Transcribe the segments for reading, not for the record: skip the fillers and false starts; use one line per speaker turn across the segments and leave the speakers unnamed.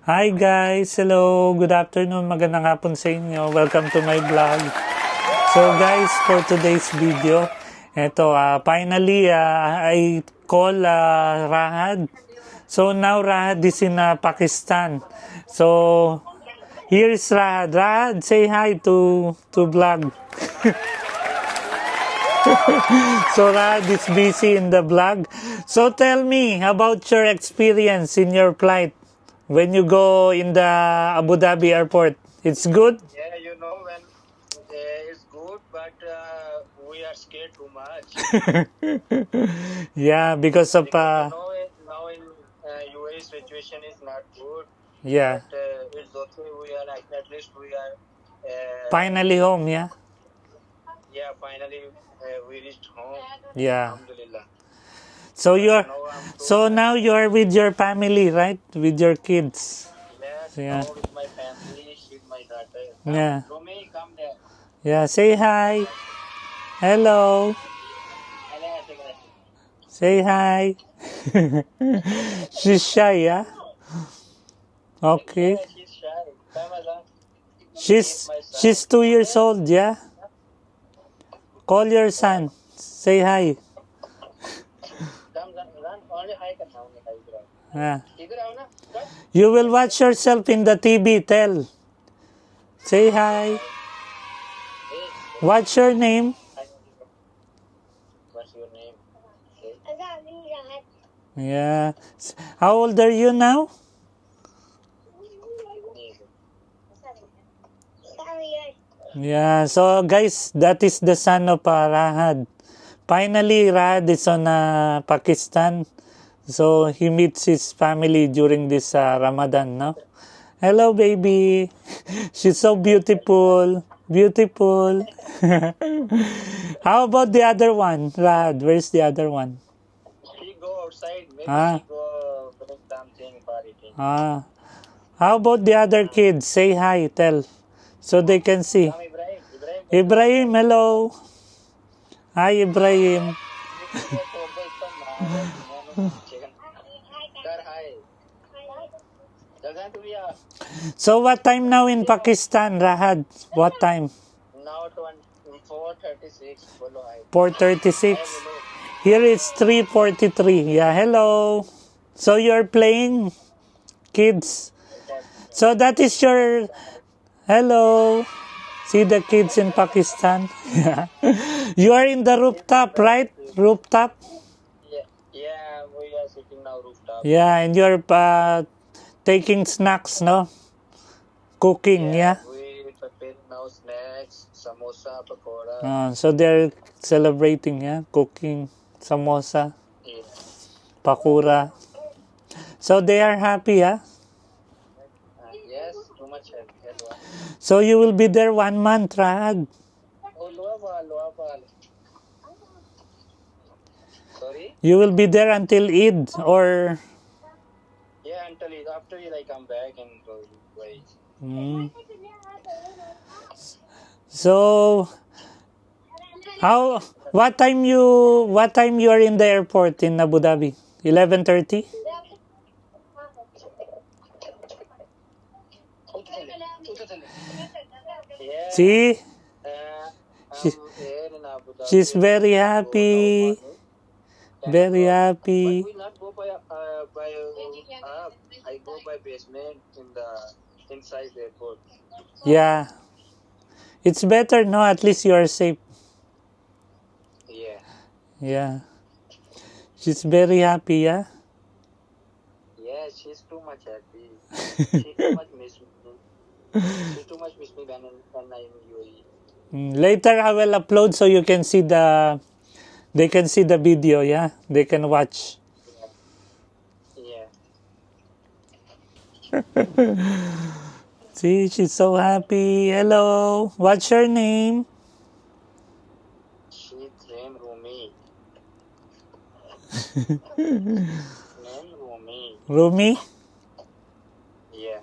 Hi guys! Hello! Good afternoon! Magandang hapon sa inyo. Welcome to my vlog. So guys, for today's video, finally, I call Rahad. So now Rahad is in Pakistan. So here is Rahad. Rahad, say hi to vlog. So Rahad is busy in the vlog. So tell me about your experience in your flight. When you go in the Abu Dhabi airport, it's good?
Yeah, when it's good, but we are scared too much.
Yeah, because of
Now in UAE situation is not good.
yeah.
But it's okay. We are at least we are.
Finally home, yeah.
Yeah, finally we reached home.
Yeah.
Alhamdulillah.
So
Now
now you're with your family, right? With your kids.
Yes,
Yeah.
now with my family, with my daughter.
Yeah.
Romy, come there.
Yeah, say hi. Hello. Say hi. She's shy, yeah? Okay.
Yeah, she's shy. Come along.
She's 2 years old, yeah? Call your son. Say hi.
Come, run. Only hi karna, only hi.
Yeah.
Idhar aao na.
You will watch yourself in the TV. Tell. Say hi. What's your name?
What's your name?
Yeah. How old are you now? Yeah. So guys, that is the son of Rahad. Finally, Rahad is on Pakistan. So he meets his family during this Ramadan, no? Hello, baby. She's so beautiful. Beautiful. How about the other one, Rahad? Where's the other one?
She go outside. Maybe she go bring something for eating.
How about the other kids? Say hi, tell. So they can see.
Come, Ibrahim.
Ibrahim, hello. Hi, Ibrahim. So what time now in Pakistan, Rahad? What time?
Now 4:36.
4:36. Here it's 3:43. Yeah, hello. So you're playing, kids. So that is your hello. See the kids in Pakistan. You are in the rooftop, right? Rooftop.
Yeah, we are sitting now rooftop.
Yeah, and you're taking snacks, no? Cooking, yeah.
We prepare now snacks, samosa, pakora.
So they're celebrating, yeah, cooking samosa,
Yeah.
pakora. So they are happy, yeah.
Yes, too much happy.
So you will be there 1 month, Rahad.
Oh, Loaval. Sorry?
You will be there until Eid or...
Yeah, until Eid. After Eid I come back and go away.
So what time you are in the airport in Abu Dhabi? 11:30?
Yeah.
See? She's very happy. Very happy.
But we not go by I go by basement in the inside the airport.
Yeah. It's better, no? At least you are safe.
Yeah.
Yeah. She's very happy, yeah?
Yeah, she's too much happy. She too much miss me. She too much miss me when I'm in UAE.
Later I will upload so you can see they can see the video, yeah? They can watch.
Yeah.
See, she's so happy. Hello. What's your name?
She's named Rumi.
Rumi?
Yeah.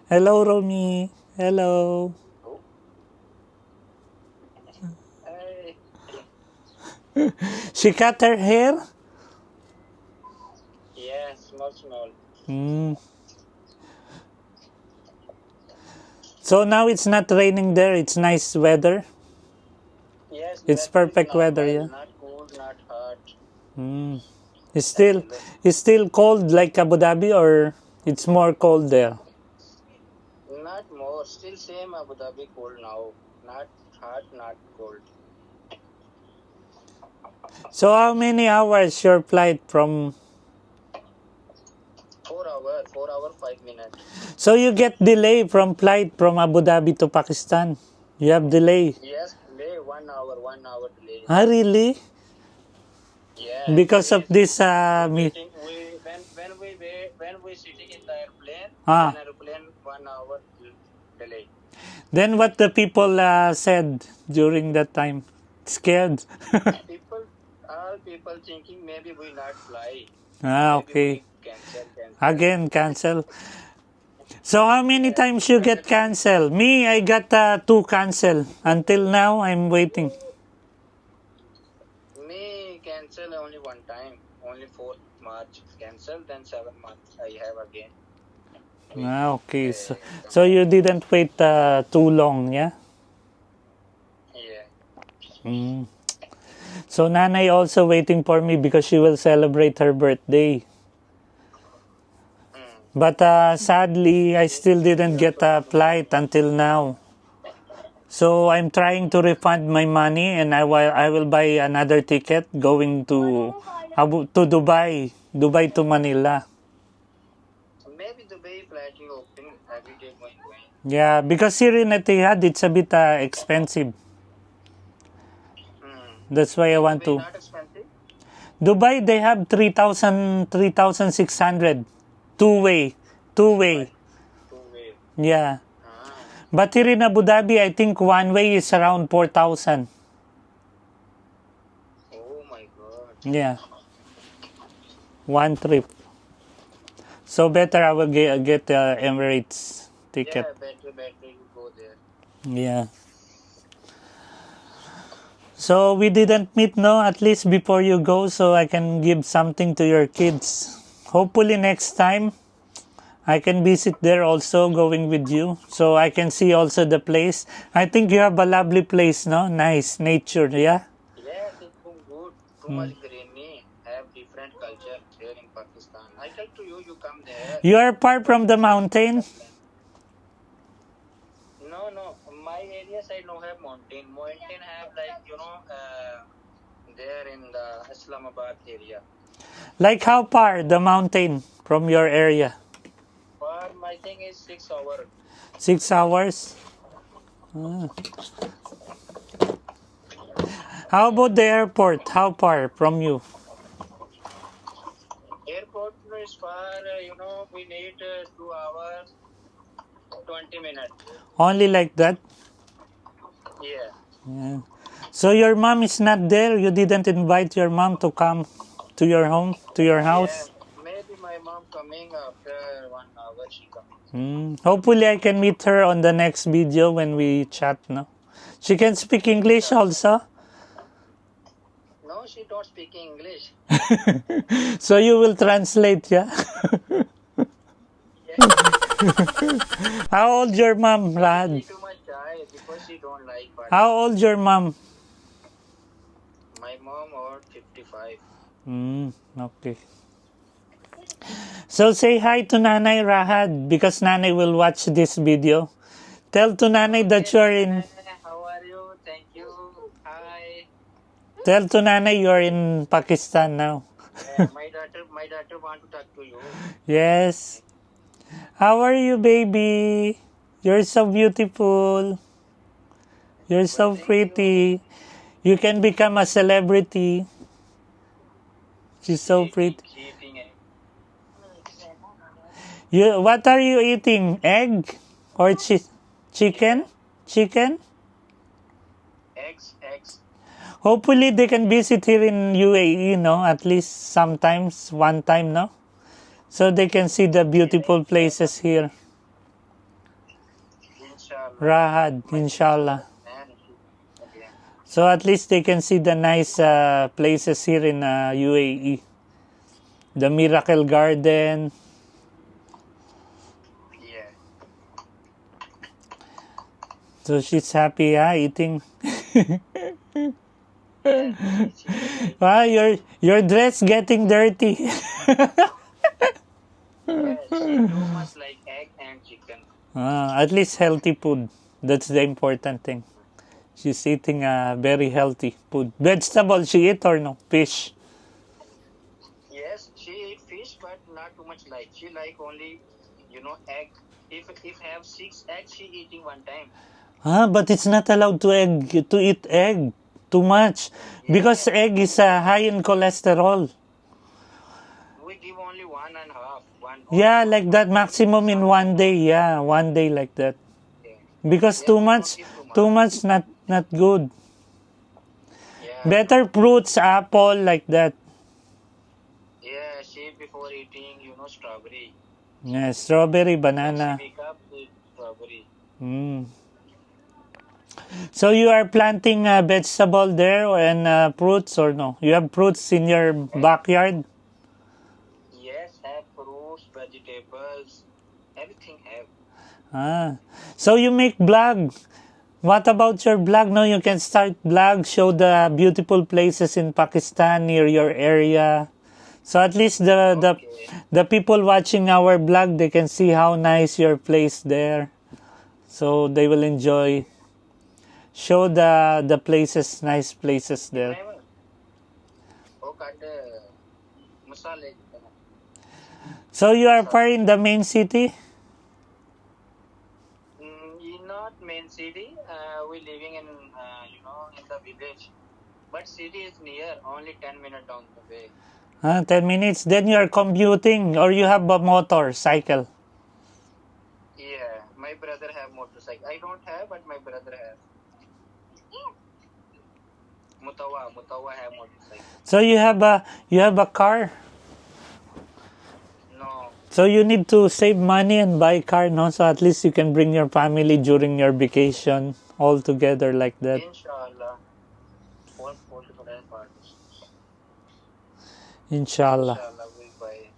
Hello, Rumi. Hello.
Oh. Hey.
She cut her hair?
Yeah, small.
So now it's not raining there. It's nice weather.
Yes,
It's
weather is
perfect weather,
normal,
yeah.
not cold, not hot.
Mm. It's still cold like Abu Dhabi, or it's more cold there.
Not more. Still same Abu Dhabi cold now. Not hot, not cold.
So how many hours your flight from?
4 hour, 5 minutes.
So you get delay from flight from Abu Dhabi to Pakistan. You have delay.
Yes, delay 1 hour delay.
Ah, really?
Yeah,
Because of
actually,
this
we
me.
waiting. When we sitting in the airplane,
Ah.
then airplane 1 hour delay.
Then what the people said during that time? Scared.
People, all people thinking maybe we not fly,
Ah,
maybe
okay.
we cancel.
Again cancel. So how many
Yeah,
times you get
actually,
cancel? Me, I got 2 cancel. Until now, I'm waiting.
me cancel only one time. Only 4th March cancel. Then 7th March I have again.
Ah, okay.
Come
So
back.
you didn't wait too long, yeah?
Yeah.
Mm. So Nanay also waiting for me because she will celebrate her birthday.
Mm.
But sadly, I still didn't get a flight until now. So I'm trying to refund my money, and I will buy another ticket going to Dubai to Manila.
Maybe Dubai flight you open every day going.
Yeah, because here in Etihad it's a bit expensive.
Mm.
That's why I
In
want
Dubai
to.
not expensive.
Dubai they have 3,600 two-way, two-way.
By 2 way.
Yeah.
Ah.
But here in Abu Dhabi, I think one way is around 4,000.
Oh my God.
Yeah, one trip. So better I will get Emirates ticket.
Yeah, better you go there.
Yeah. So we didn't meet, no, at least before you go, so I can give something to your kids. Hopefully next time I can visit there also, going with you, so I can see also the place. I think you have a lovely place, no? Nice nature, yeah.
Yes, it's too good. Too much greeny. Have different culture here in Pakistan. I tell to you, you come there.
You are far from the
Pakistan
mountain.
airplane. No. My area side no have mountain. Mountain have like there in the Islamabad area.
Like how far the mountain from your area?
For my thing is 6 hour.
6 hours. Ah. How about the airport? How far from you?
Airport is far. We need 2 hours, 20 minutes.
Only like that?
Yeah.
Yeah. So your mom is not there? You didn't invite your mom to come to your home, to your
Yeah.
house?
Maybe my mom coming after 1 hour. She coming.
Hopefully I can meet her on the next video when we chat, no? She can speak English also?
No, she don't speak English.
So you will translate, yeah?
Yeah.
How old your mom, Rad?
She too much shy because she don't like but
How old your mom?
my mom or 55.
Okay. So say hi to Nanay Rahad because Nanay will watch this video. Tell to Nanay that you are in.
How are you? Thank you. Hi.
Tell to Nanay you are in Pakistan now.
Yeah, my daughter want to talk to you.
Yes. How are you, baby? You're so beautiful. You're so
Thank you.
pretty. You can become a celebrity. She's so pretty.
She eating it.
What are you eating? Egg or chicken? Chicken?
Eggs.
Hopefully they can visit here in UAE, no? At least sometimes, one time, no? So they can see the beautiful places here.
Inshallah.
Rahad, inshallah.
And again.
So at least they can see the nice places here in UAE. The Miracle Garden.
Yeah.
So she's happy, eating.
Yeah, she
Wow, your dress getting dirty.
yeah, she too much like egg and chicken.
At least healthy food. That's the important thing. She's eating very healthy food. Vegetable she eat or no? Fish.
Yes, she eat fish, but not too much like. She like only, egg. If have 6 eggs, she eating one time.
But it's not allowed to eat egg too much because
Yeah,
egg is high in cholesterol.
we give only one and half, one only
Yeah,
one
like that
half only.
maximum in
Sometimes
one day. Yeah, one day like that.
yeah,
Because
yeah, we don't give too
too
much.
much not good.
Yeah,
Better fruits, apple like that.
yeah. She before eating, strawberry.
Yeah, strawberry,
When she
banana.
wake up, eat strawberry.
Mm. So you are planting vegetable there and fruits or no? You have fruits in your
Have,
backyard?
yes, have fruits, vegetables, everything have.
Ah. So you make blog. What about your blog? No, you can start blog, show the beautiful places in Pakistan near your area. So at least
Okay,
the people watching our blog, they can see how nice your place there. So they will enjoy. Show the places, nice places there.
Ibrahim, oh, kada masala kana.
So you are far
Masala.
in the main city?
In not main city. We living in in the village. But city is near, only 10 minutes down the way.
10 minutes. Then you are commuting or you have a motorcycle.
Yeah, my brother have motorcycle. I don't have, but my brother have. Mutawa have motorcycle.
So you have a car.
No,
So you need to save money and buy car, no? So at least you can bring your family during your vacation all together like that.
inshallah. What parties?
Inshallah.
Inshallah, we'll buy.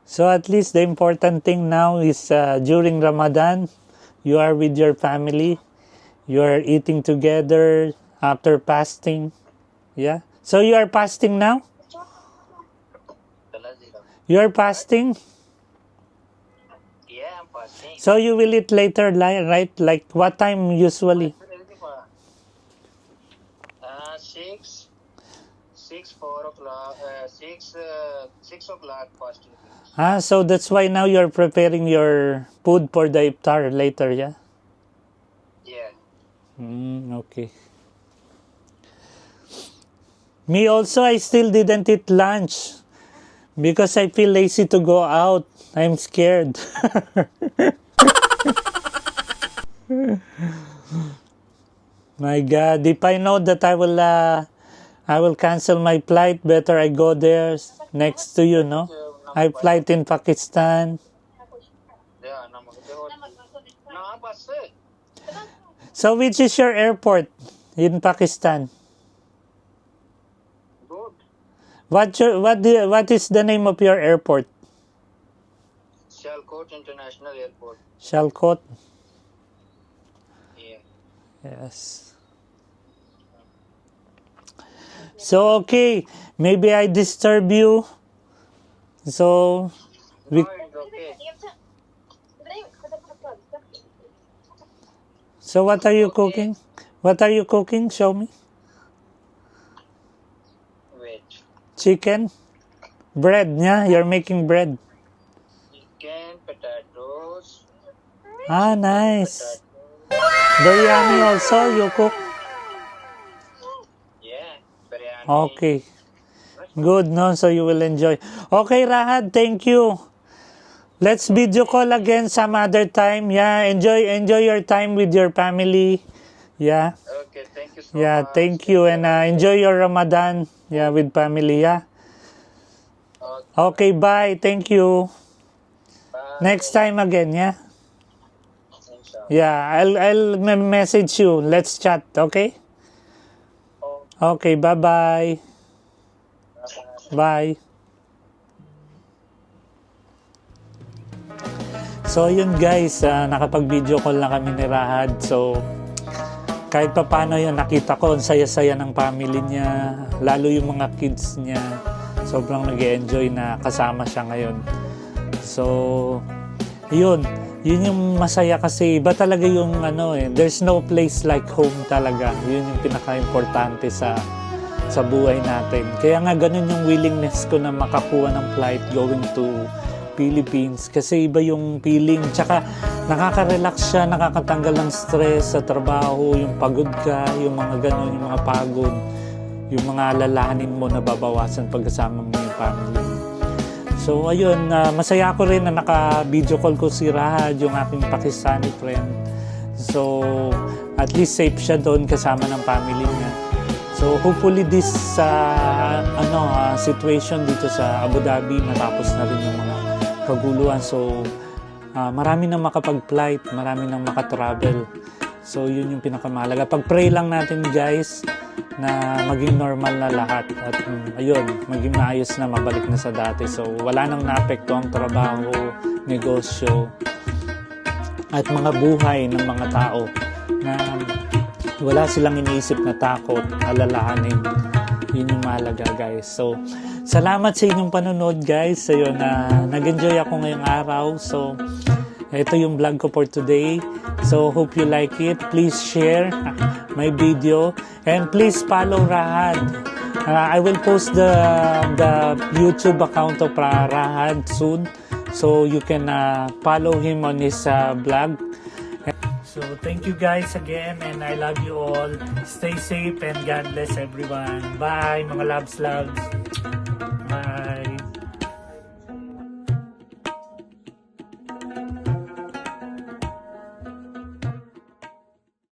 So at least the important thing now is during Ramadan, you are with your family. You are eating together after fasting. Yeah. So you are fasting now? You are
What?
fasting?
Yeah, I'm fasting.
So you will eat later, right? Like what time usually?
4 o'clock, 6 o'clock fasting finish.
So that's why now you're preparing your food for the iftar later, yeah?
Yeah.
Okay. Me also, I still didn't eat lunch because I feel lazy to go out. I'm scared. My God, if I know that I will cancel my flight, better I go there next to you, no? I flight in Pakistan.
Yeah, na bus.
So which is your airport in Pakistan?
Good.
What is the name of your airport?
Sialkot International Airport.
Sialkot.
Yeah.
Yes. So okay, maybe I disturb you. So we.
No, it's okay.
So what are you
Okay.
cooking? What are you cooking? Show me.
Wait.
Chicken, bread. Yeah, you're making bread.
Chicken, potatoes.
Nice.
Potatoes.
Biryani also you cook.
Yeah. Biryani.
Okay. Good, no? So you will enjoy. Okay, Rahad, thank you. Let's video call again some other time. Yeah, enjoy your time with your family. Yeah.
Okay, thank you so
Yeah,
much.
thank you and enjoy your Ramadan. Yeah, with family. Yeah.
Okay,
Okay, bye. Thank you.
bye.
Next time again. Yeah.
Inshallah.
Yeah, I'll message you. Let's chat. Okay.
Okay,
Okay. Bye bye.
bye.
Bye. So yun guys, nakapag-video call na kami ni Rahad. So kahit pa paano yun, nakita ko ang saya-saya ng family niya, lalo yung mga kids niya. Sobrang nag-enjoy na kasama siya ngayon. So yun yung masaya kasi iba talaga yung there's no place like home talaga. Yun yung pinaka-importante sa buhay natin. Kaya nga ganun yung willingness ko na makakuha ng flight going to Philippines kasi iba yung feeling, tsaka nakaka-relax siya, nakakatanggal ng stress sa trabaho, yung pagod ka, yung mga ganun, yung mga pagod, yung mga alalahanin mo na babawasan pagkasama mo yung family. So ayun, masaya ako rin na naka-video call ko si Rahad, yung aking Pakistani friend. So at least safe siya doon kasama ng family niya. So hopefully this situation dito sa Abu Dhabi matapos na rin yung mga kaguluhan. So marami nang makapag-flight, marami nang makatravel. So yun yung pinakamahalaga. Pag-pray lang natin guys na maging normal na lahat at ayun, maging maayos na, mabalik na sa dati. So wala nang naapekto ang trabaho, negosyo at mga buhay ng mga tao na wala silang iniisip na takot, alalahanin. Yun yung mahalaga guys. So salamat sa inyong panonood guys. Ayun, nag-enjoy ako ngayong araw. So ito yung vlog ko for today. So hope you like it. Please share my video and please follow Rahad. I will post the YouTube account of Rahad soon, so you can follow him on his vlog. So thank you guys again and I love you all. Stay safe and God bless everyone. Bye mga loves.